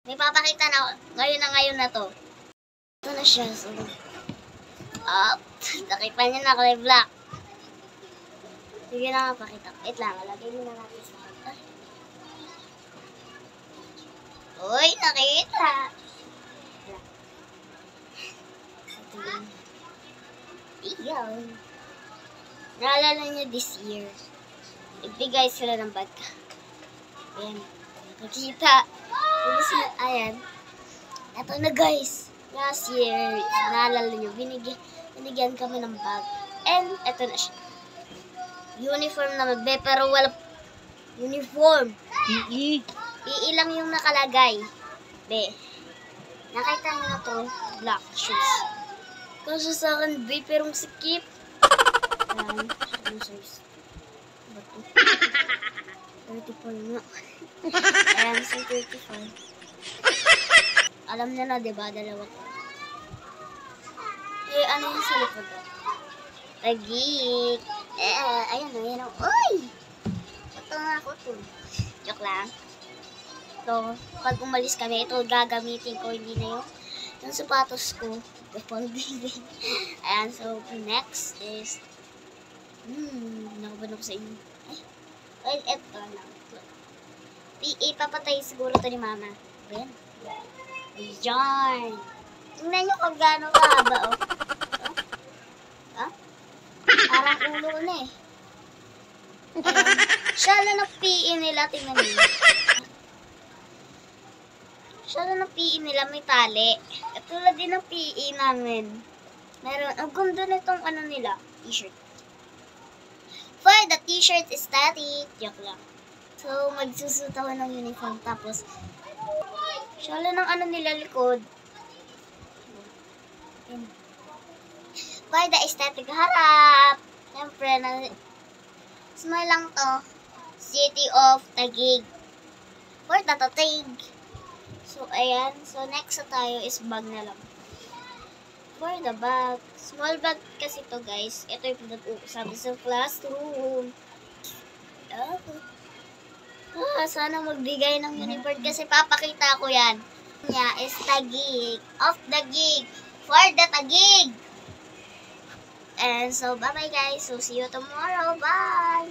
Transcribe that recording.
May papakita na ngayon na to. Ito na siya. So, nakita niyo na kulay black. Sige na nga, pakita. Wait lang, lagay mo na natin sa kanta. Uy, nakita! Ito yun. Iyon. Naalala niyo this year. Nagbigay sila ng bag. Ayan. Nakita. Ayan. Ito na guys. Last year, naalala niyo, binigyan kami ng bag. And, ito na siya. Uniform naman, be, pero wala uniform. II lang yung nakalagay. Be, nakita niyo na to, black shoes. Kasi sa akin, be, perong sikip. Ayan, ano size? Bato. 34 na. Ayan, so 35. Alam niya na, diba? Dalawa ko. Eh, ano yung sa likod? Tagik. Ayan o. Uy! Ito nga ako to. Joke lang. Ito, pag umalis kami, ito gagamitin ko. Hindi na yung sapatos ko. Before baby. Ayan, so next is nakabanok sa inyo. Well, ito lang. Papatay siguro to ni mama. Ayan. Ayan. Tingnan nyo kung gano'ng kahaba, oh. Parang ulo na eh. Shala ng PE nila, tingnan nyo. Shala ng PE nila, may tali. Katulad din ng PE namin. Meron, ang ganda nitong ano nila, t-shirt. For the t-shirt is static. Joke lang. So, magsusut ako ng uniform. Tapos, shala ng ano nila likod. For the aesthetic harap. Siyempre, small lang to. City of Taguig. For the Taguig. So, ayan. So, next na tayo is bag na lang. For the bag. Small bag kasi to guys. Ito yung pinag-uusabi sa classroom. Sana magbigay ng uniform kasi papakita ko yan. Niya is Taguig. Of the gig. For the Taguig. And so, bye-bye guys. So, see you tomorrow. Bye!